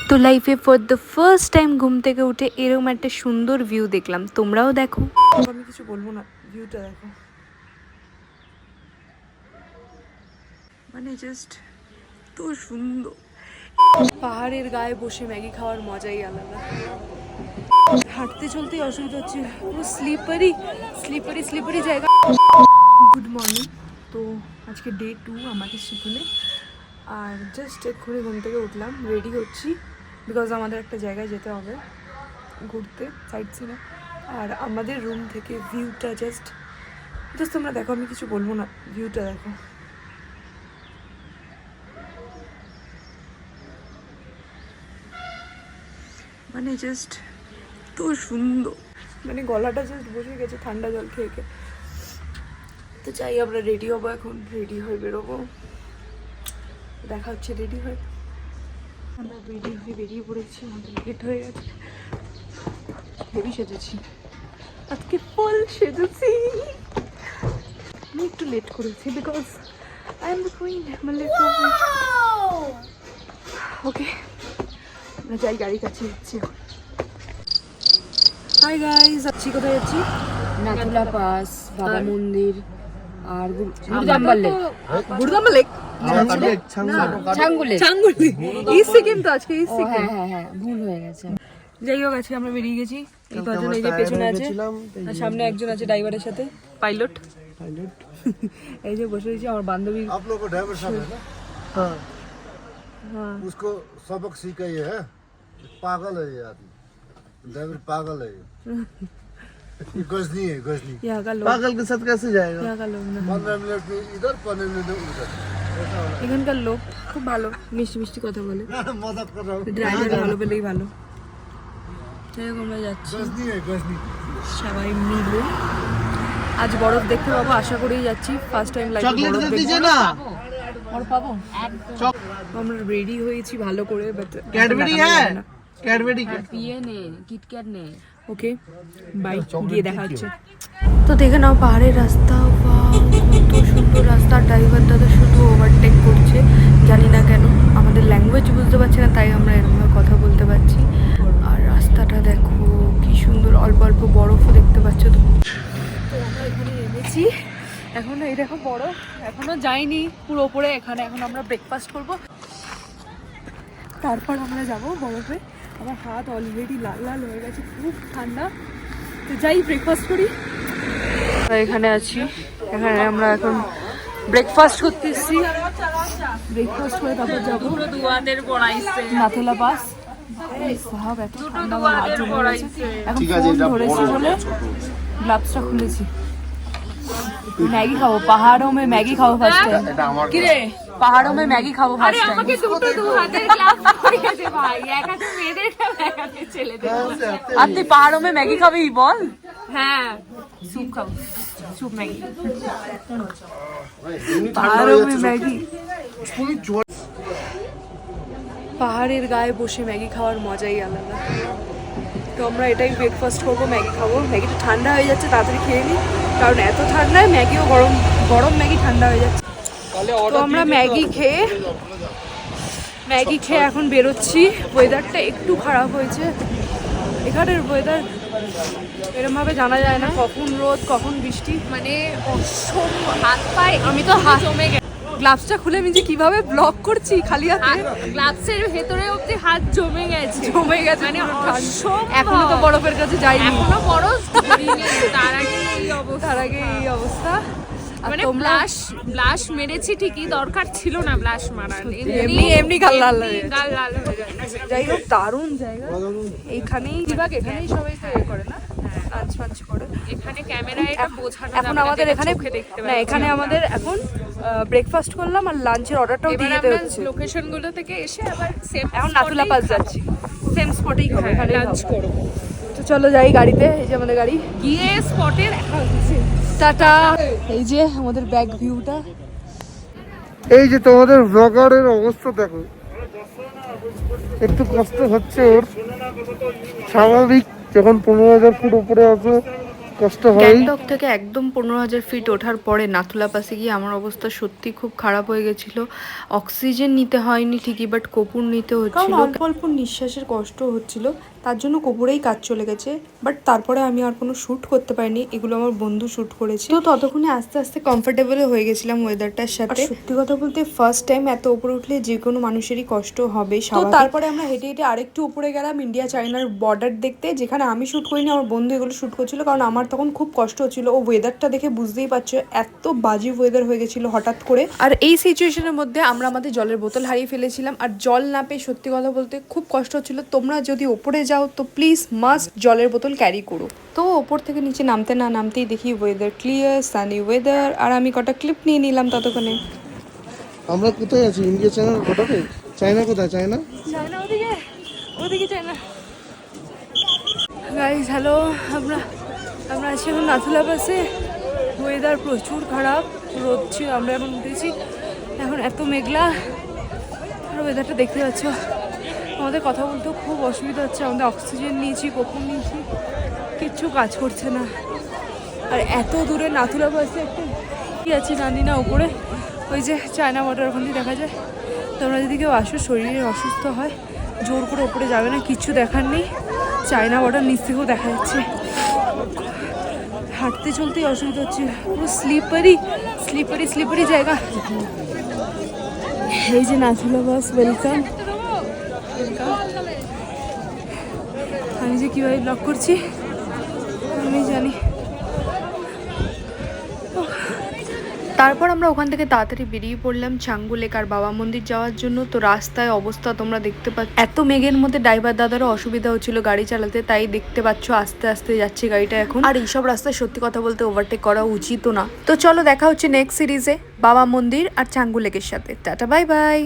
তো লাইফে for the first time ঘুম থেকে উঠে এরকম একটা সুন্দর ভিউ দেখলাম, তোমরাও দেখো। আমি কিছু বলবো না, ভিউটা দেখো, মানে জাস্ট তো সুন্দর। পাহাড়ের গায়ে বসে ম্যাগি খাওয়ার মজাই আলাদা। হাঁটতে চলতেই অসুবিধা হচ্ছে, পুরো স্লিপারি স্লিপারি স্লিপারি জায়গা। Good morning. তো আজকে ডে 2 আমাদের সিকিমে, আর জাস্ট এক্ষুনি ঘুম থেকে উঠলাম, রেডি হচ্ছি বিকজ আমাদের একটা জায়গায় যেতে হবে ঘুরতে, সাইট সিনে। আর আমাদের রুম থেকে ভিউটা জাস্ট তোমরা দেখো, আমি কিছু বলবো না, ভিউটা দেখো। মানে জাস্ট তো সুন্দর, মানে গলাটা জাস্ট বসে গেছে ঠান্ডা জল খেয়ে খেয়ে। তো চাই আমরা রেডি হবো, এখন রেডি হয়ে বেরোবো, দেখা হচ্ছে রেডি হয়ে। আমরা রেডি হয়ে বেরিয়ে পড়েছি, আমাদের লেট হয়ে গেছে। হেভি সেজেছি আজকে, ফুল সেজেছি। আমি একটু লেট করেছি because I am the queen, আমার লেট হবে। ওকে, আমরা যাই, গাড়ির কাছে যাচ্ছি। হাই গাইস, যাচ্ছি, কোথায় যাচ্ছি? নাথুলা পাস, বাবা মন্দির আর গুরদাম্বার লেক। গুরদাম্বার লেক, ছাঙ্গুলে চাঙ্গুলি, ইস্ট সিকিম তো আজকে, ইস্ট সিকিম। হ্যাঁ হ্যাঁ ভুল হয়ে গেছে। যাই হোক, আজকে আমরা বেরিয়ে গেছি। এই কজন, এই যে পেছনে আছে আর সামনে একজন আছে ড্রাইভারের সাথে, পাইলট। এই যে বসে রয়েছে আমার বান্ধবী। आप लोग को ड्राइवर साहब है ना? हाँ। उसको सबक सीखा ये है, पागल है ये आदमी, ड्राइवर पागल है ये गजनी है, गजनी। यहाँ का लोग, पागल के साथ कैसे जाएगा? यहाँ का लोग ना, 15 मिनट में इधर 15 मिनट में उधर, ऐसा हो এখানকার লোক খুব ভালো, মিষ্টি মিষ্টি কথা বলে। रहा है। मजाक कर रहा हूँ, ড্রাইভার ভালো পেলেই ভালো। যাই হোক, আমরা যাচ্ছি गजनी है, गजनी। সবাই মিলে। আজ বরফ দেখতে পাবো, আশা করেই যাচ্ছি, ফার্স্ট টাইম লাইফে चॉकलेट বরফ दे দেখবো। दीजिए ना। और পাবো আমরা রেডি হয়েছি ভালো করে, বাট कैडबरी है, कैडबरी के পিয়ে নে, কিটক্যাট নে। ওকে বাই, গিয়ে দেখা হচ্ছে। তো দেখে নাও পাহাড়ের রাস্তা, বাহ, কত সুন্দর রাস্তা। ড্রাইভার দাদা শুধু ওভারটেক করছে, জানি না কেন, আমাদের ল্যাঙ্গুয়েজ বুঝতে পারছি না, তাই আমরা এরকমভাবে কথা বলতে পারছি। আর রাস্তাটা দেখো কি সুন্দর, অল্প অল্প বরফও দেখতে পাচ্ছ তো। তো আমরা এখানে নেমেছি, এখন এই দেখো বরফ, এখনো যাইনি পুরো ওপরে। এখানে এখন আমরা ব্রেকফাস্ট করব, তারপর আমরা যাব বরফে। আমার হাত অলরেডি লাল লাল হয়ে গেছে, খুব ঠান্ডা। তো যাই, ব্রেকফাস্ট করি। আমরা এখানে আছি, এখানে আমরা এখন ব্রেকফাস্ট করতে এসেছি। ব্রেকফাস্ট করে তারপর যাবো নাথুলা পাস। সাহাব এত ঠান্ডা, আমার হাত জমে গেছে। এখন ফোন ধরেছি বলে গ্লাভসটা খুলেছি। मैगी खाओ, पहाड़ों में मैगी खाओ फर्स्ट टाइम। किरे पहाड़ों में मैगी खाओ फर्स्ट टाइम। আমাকে দুটো দু হাতের গ্লাভস পরিয়ে দে ভাই, এক হাতে মেয়েদের এক হাতে ছেলেদের। আর তুই পাহাড়ों में मैगी খাবি বল? হ্যাঁ, স্যুপ খাবো, স্যুপ ম্যাগি। পাহাড়ों में मैगी, পাহাড়ের গায়ে বসে ম্যাগি খাওয়ার মজাই আলাদা। তো আমরা এটাই ব্রেকফাস্ট করবো, ম্যাগি খাবো। ম্যাগিটা ঠান্ডা হয়ে যাচ্ছে, তাড়াতাড়ি খেয়ে নিই, কারণ এত ঠান্ডায় ম্যাগিও গরম, গরম ম্যাগি ঠান্ডা হয়ে যাচ্ছে। তো আমরা ম্যাগি খেয়ে এখন বেরোচ্ছি। ওয়েদারটা একটু খারাপ হয়েছে, এখানের ওয়েদার এরমভাবে জানা যায় না, কখন রোদ কখন বৃষ্টি, মানে হাত পায়ে। আমি তো হাত জমে গেছে, গ্লাভসটা খুলে আমি যে কিভাবে ব্লক করছি খালি হাতে, গ্লাভসের ভেতরে অবধি হাত জমে গেছে মানে এখনো তো বরফের কাছে যাইনি, এখনো বরফ তার আগে এই অবস্থা। মানে ব্লাশ মেরেছি ঠিকই, দরকার ছিল না ব্লাশ মারার, এমনি গাল লাল হয়ে যাচ্ছে। যাই হোক, দারুণ জায়গা। এইখানেই এখানেই সবাই তো করে না, লাঞ্চ ফাঞ্চ করে এখানে। ক্যামেরায় এটা বোঝানো এখন আমাদের এখানে না, এখানে আমাদের এখন ব্রেকফাস্ট করলাম আর লাঞ্চের অর্ডারটাও দিয়ে দিতে হচ্ছে। লোকেশন গুলো থেকে এসে আবার সেম, এখন নাথুলা পাস যাচ্ছি, সেম স্পটেই খাবো, এখানে লাঞ্চ করব। তো চলো যাই গাড়িতে, এই যে আমাদের গাড়ি, গিয়ে স্পটের টাটা। এই যে আমাদের ব্যাক ভিউটা, এই যে তোমাদের ব্লগারের অবস্থা দেখো, একটু কষ্ট হচ্ছে ওর, স্বাভাবিক, যখন 15,000 ফুট উপরে আছে কষ্ট হয়। গ্যাংটক থেকে একদম 15,000 ফিট ওঠার পরে নাথুলা পাসে গিয়ে আমার অবস্থা সত্যি খুব খারাপ হয়ে গেছিলো। অক্সিজেন নিতে হয়নি ঠিকই, বাট কপুর নিতে হচ্ছিল। অল্প অল্প নিঃশ্বাসের কষ্ট হচ্ছিল, তার জন্য কপুরেই কাজ চলে গেছে। বাট তারপরে আমি আর কোনো শ্যুট করতে পারিনি, এগুলো আমার বন্ধু শ্যুট করেছে। তো ততক্ষণে আস্তে আস্তে কমফোর্টেবল হয়ে গেছিলাম ওয়েদারটার সাথে। সত্যি কথা বলতে ফার্স্ট টাইম এত উপরে উঠলে যে কোনো মানুষেরই কষ্ট হবে। তো তারপরে আমরা হেঁটে হেঁটে আরেকটু উপরে গেলাম ইন্ডিয়া চায়নার বর্ডার দেখতে, যেখানে আমি শ্যুট করিনি, আমার বন্ধু এগুলো শ্যুট করছিল। কারণ আমার তখন খুব কষ্ট হচ্ছিল। ও ওয়েদারটা দেখে বুঝতেই পারছো এত বাজে ওয়েদার হয়ে গেছিলো হঠাৎ করে। আর এই সিচুয়েশনের মধ্যে আমরা আমাদের জলের বোতল হারিয়ে ফেলেছিলাম, আর জল না পেয়ে সত্যি কথা বলতে খুব কষ্ট হচ্ছিল। তোমরা যদি ওপরে যাও তো প্লিজ মাস্ট জলের বোতল ক্যারি করো। তো ওপর থেকে নিচে নামতে না নামতেই দেখি ওয়েদার ক্লিয়ার, সানি ওয়েদার, আর আমি কটা ক্লিপ নিয়ে নিলাম ততক্ষণে। আমরা কোথায় আছি? ইন্ডিয়া চায়নার বর্ডারে? চায়না কোথায়? চায়না চায়না ওদিকে, ওদিকে চায়না। গাইস হ্যালো, আমরা আছি এখন নাথুলা পাসে। ওয়েদার প্রচুর খারাপ, রোদ ছিল, আমরা এখন উঠেছি, এখন এত মেঘলা। আর ওয়েদারটা দেখতে পাচ্ছ, আমাদের কথা বলতেও খুব অসুবিধা হচ্ছে। আমাদের অক্সিজেন নিয়েছি, কখন নিয়েছি, কিচ্ছু কাজ করছে না। আর এত দূরে নাথুলা পাসে একটা কি আছে জানি না, উপরে ওই যে চায়না বর্ডার ওখান থেকে দেখা যায়। তোমরা যদি কেউ আসো শরীরে অসুস্থ হয়, জোর করে ওপরে যাবে না, কিচ্ছু দেখার নেই। চায়না বর্ডার নিচ থেকেও দেখা যাচ্ছে। হাঁটতে চলতেই অসুবিধা হচ্ছে, পুরো স্লিপারি জায়গা। এই যে নাথুলা পাস, ওয়েলকাম। আমি যে কীভাবে ব্লগ করছি আমি জানি। তারপর আমরা ওখান থেকে তাড়াতাড়ি বেরিয়ে পড়লাম চাঙ্গু লেক আর বাবা মন্দির যাওয়ার জন্য। তো রাস্তায় অবস্থা তোমরা দেখতে পাচ্ছ, এত মেঘের মধ্যে ড্রাইভার দাদারও অসুবিধা হচ্ছিল গাড়ি চালাতে, তাই দেখতে পাচ্ছ আস্তে আস্তে যাচ্ছে গাড়িটা এখন। আর এইসব রাস্তায় সত্যি কথা বলতে ওভারটেক করা উচিতও না। তো চলো দেখা হচ্ছে নেক্সট সিরিজে বাবা মন্দির আর চাঙ্গু লেকের সাথে। Tata, bye bye.